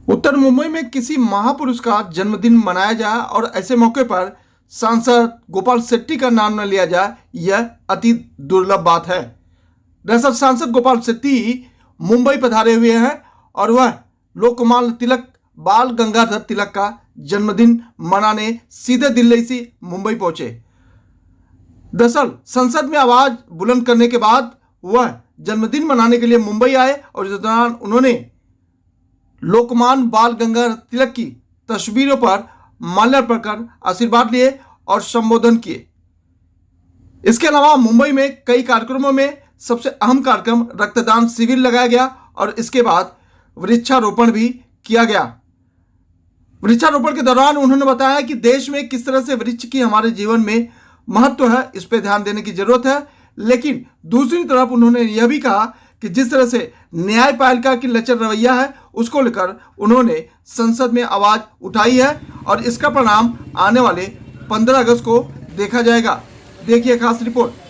उत्तर मुंबई में किसी महापुरुष का जन्मदिन मनाया जाए और ऐसे मौके पर सांसद गोपाल शेट्टी का नाम न लिया जाए, यह अति दुर्लभ बात है। दरअसल सांसद गोपाल शेट्टी मुंबई पधारे हुए हैं और वह लोकमान्य तिलक बाल गंगाधर तिलक का जन्मदिन मनाने सीधे दिल्ली से मुंबई पहुंचे। दरअसल संसद में आवाज बुलंद करने के बाद वह जन्मदिन मनाने के लिए मुंबई आए और इस दौरान उन्होंने लोकमान्य बाल गंगाधर तिलक की तस्वीरों पर माल्यार्पण कर आशीर्वाद लिए और संबोधन किए। इसके अलावा मुंबई में कई कार्यक्रमों में सबसे अहम कार्यक्रम रक्तदान शिविर लगाया गया और इसके बाद वृक्षारोपण भी किया गया। वृक्षारोपण के दौरान उन्होंने बताया कि देश में किस तरह से वृक्ष की हमारे जीवन में महत्व है, इस पर ध्यान देने की जरूरत है। लेकिन दूसरी तरफ उन्होंने यह भी कहा कि जिस तरह से न्यायपालिका की लचर रवैया है उसको लेकर उन्होंने संसद में आवाज उठाई है और इसका परिणाम आने वाले 15 अगस्त को देखा जाएगा। देखिए खास रिपोर्ट।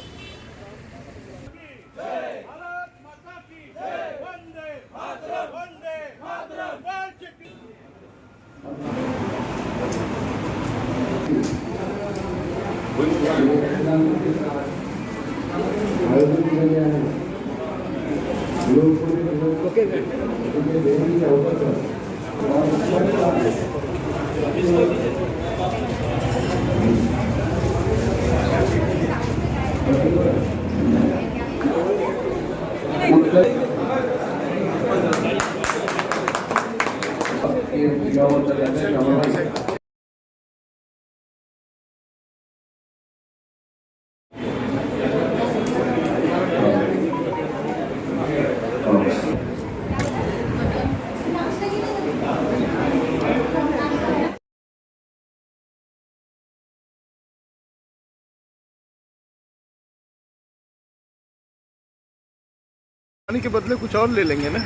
पानी के बदले कुछ और ले लेंगे ना।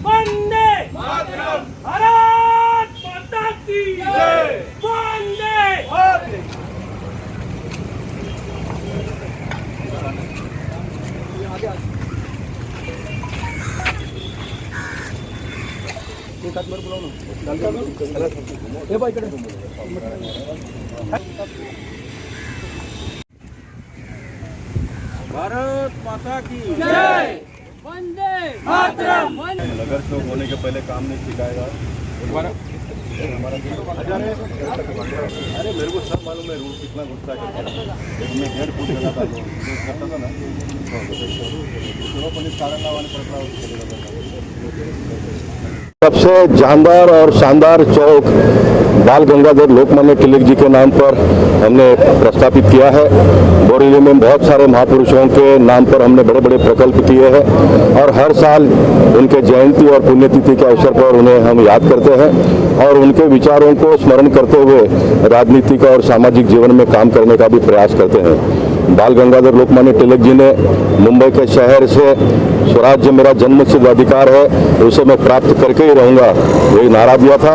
वंदे मातरम, भारत माता की जय। वंदे भारत माता की जय। वंदे मातरम। नगर चौक होने के पहले काम नहीं सिखाएगा हमारा। अरे मेरे को सब मालूम है रूल कितना गुस्सा करता है। मैं 1.5 फुट लगाता था ना, सबसे जानदार और शानदार चौक बाल गंगाधर लोकमान्य तिलक जी के नाम पर हमने प्रस्तापित किया है। बोरीवली में बहुत सारे महापुरुषों के नाम पर हमने बड़े बड़े प्रकल्प किए हैं और हर साल उनके जयंती और पुण्यतिथि के अवसर पर उन्हें हम याद करते हैं और उनके विचारों को स्मरण करते हुए राजनीतिक और सामाजिक जीवन में काम करने का भी प्रयास करते हैं। बाल गंगाधर लोकमान्य तिलक जी ने मुंबई के शहर से स्वराज्य मेरा जन्मसिद्ध अधिकार है, उसे मैं प्राप्त करके ही रहूँगा, यही नारा दिया था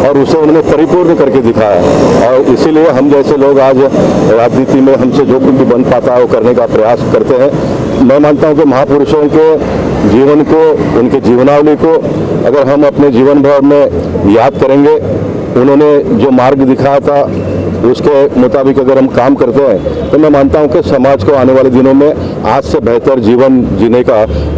और उसे उन्होंने परिपूर्ण करके दिखाया। और इसीलिए हम जैसे लोग आज राजनीति में हमसे जो कुछ भी बन पाता है वो करने का प्रयास करते हैं। मैं मानता हूँ कि महापुरुषों के जीवन को, उनके जीवनावली को अगर हम अपने जीवन भर में याद करेंगे, उन्होंने जो मार्ग दिखाया था उसके मुताबिक अगर हम काम करते हैं तो मैं मानता हूं कि समाज को आने वाले दिनों में आज से बेहतर जीवन जीने का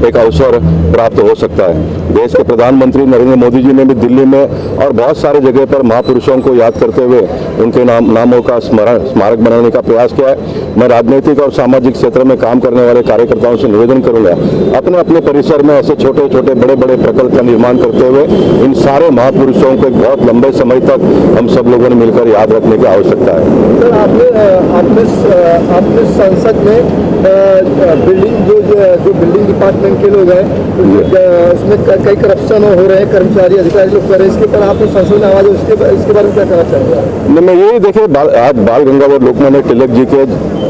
एक अवसर प्राप्त हो सकता है। देश के प्रधानमंत्री नरेंद्र मोदी जी ने भी दिल्ली में और बहुत सारे जगह पर महापुरुषों को याद करते हुए उनके नामों का स्मारक बनाने का प्रयास किया है। मैं राजनीतिक और सामाजिक क्षेत्र में काम करने वाले कार्यकर्ताओं से निवेदन करूंगा, अपने अपने परिसर में ऐसे छोटे छोटे बड़े बड़े प्रकल्प का निर्माण करते हुए इन सारे महापुरुषों को एक बहुत लंबे समय तक हम सब लोगों ने मिलकर याद रखने की आवश्यकता है। सर, आपने संसद में बिल्डिंग जो बिल्डिंग डिपार्टमेंट के लोग हैं उसमें कई करप्शन हो रहे हैं, कर्मचारी अधिकारी लोग कर रहे हैं, इसके ऊपर आपने संसद में आवाज इसके बारे में क्या कहना चाहेंगे? मैं यही देखिए आज बाल गंगाधर लोकमान्य तिलक जी के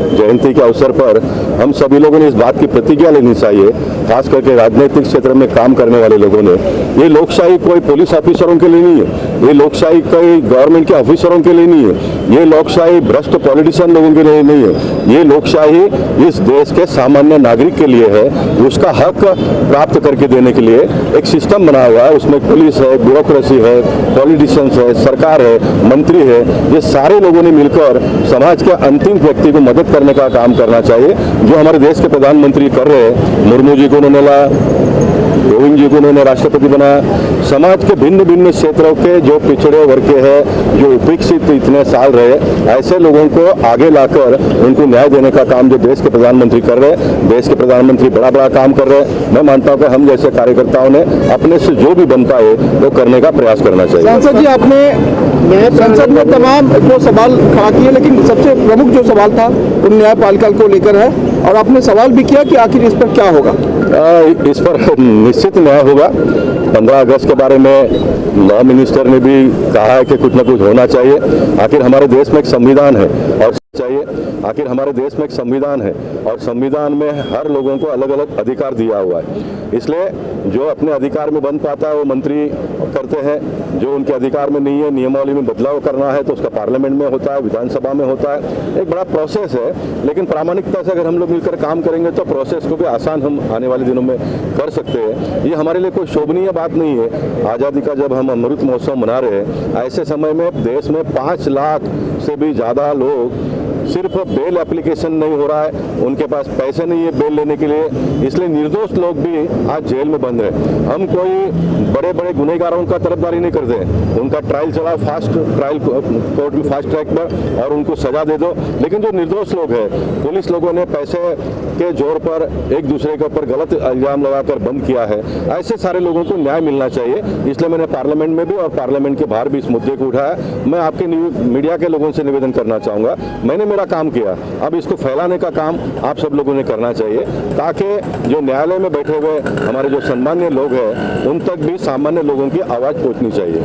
जयंती के अवसर पर हम सभी लोगों ने इस बात की प्रतिज्ञा लेनी चाहिए, खास करके राजनीतिक क्षेत्र में काम करने वाले लोगों ने। ये लोकशाही कोई पुलिस ऑफिसरों के लिए नहीं है, ये लोकशाही कोई गवर्नमेंट के ऑफिसरों के लिए नहीं है, ये लोकशाही भ्रष्ट पॉलिटिशियन लोगों के लिए नहीं है, ये लोकशाही इस देश के सामान्य नागरिक के लिए है। उसका हक प्राप्त करके देने के लिए एक सिस्टम बना हुआ है, उसमें पुलिस है, ब्यूरोक्रेसी है, पॉलिटिशियंस है, सरकार है, मंत्री है, ये सारे लोगों ने मिलकर समाज के अंतिम व्यक्ति को मदद करने का काम करना चाहिए, जो हमारे देश के प्रधानमंत्री कर रहे हैं। मुर्मू जी को उन्होंने लाया, कोविंद जी को उन्होंने राष्ट्रपति बनाया। समाज के भिन्न भिन्न क्षेत्रों के जो पिछड़े वर्ग के हैं, जो उपेक्षित इतने साल रहे, ऐसे लोगों को आगे लाकर उनको न्याय देने का काम जो देश के प्रधानमंत्री कर रहे हैं। देश के प्रधानमंत्री बड़ा बड़ा काम कर रहे हैं। मैं मानता हूं कि हम जैसे कार्यकर्ताओं ने अपने से जो भी बन पाए वो करने का प्रयास करना चाहिए। सांसद जी, आपने संसद में तमाम जो सवाल खड़ा किए, लेकिन सबसे प्रमुख जो सवाल था वो न्यायपालिका को लेकर है, और आपने सवाल भी किया कि आखिर इस पर क्या होगा। इस पर निश्चित न्याय होगा। 15 अगस्त के बारे में लॉ मिनिस्टर ने भी कहा है कि कुछ ना कुछ होना चाहिए। आखिर हमारे देश में एक संविधान है और चाहिए, आखिर हमारे देश में एक संविधान है और संविधान में हर लोगों को अलग अलग अधिकार दिया हुआ है। इसलिए जो अपने अधिकार में बन पाता है वो मंत्री करते हैं, जो उनके अधिकार में नहीं है, नियमावली में बदलाव करना है तो उसका पार्लियामेंट में होता है, विधानसभा में होता है। एक बड़ा प्रोसेस है, लेकिन प्रामाणिकता से अगर हम लोग मिलकर काम करेंगे तो प्रोसेस को भी आसान हम आने वाले दिनों में कर सकते हैं। ये हमारे लिए कोई शोभनीय बात नहीं है। आज़ादी का जब हम अमृत महोत्सव मना रहे हैं, ऐसे समय में देश में 5 लाख से भी ज़्यादा लोग सिर्फ बेल एप्लीकेशन नहीं हो रहा है, उनके पास पैसे नहीं है बेल लेने के लिए, इसलिए निर्दोष लोग भी आज जेल में बंद हैं। हम कोई बड़े बड़े गुनहगारों का तरफदारी नहीं करते हैं, उनका ट्रायल चला फास्ट ट्रायल कोर्ट में फास्ट ट्रैक पर और उनको सजा दे दो। लेकिन जो निर्दोष लोग हैं, पुलिस लोगों ने पैसे के जोर पर एक दूसरे के ऊपर गलत इल्जाम लगाकर बंद किया है, ऐसे सारे लोगों को न्याय मिलना चाहिए। इसलिए मैंने पार्लियामेंट में भी और पार्लियामेंट के बाहर भी इस मुद्दे को उठाया। मैं आपके मीडिया के लोगों से निवेदन करना चाहूँगा, मैंने मेरा काम किया, अब इसको फैलाने का काम आप सब लोगों ने करना चाहिए, ताकि जो न्यायालय में बैठे हुए हमारे जो सम्मान्य लोग हैं उन तक भी सामान्य लोगों की आवाज़ पहुंचनी चाहिए।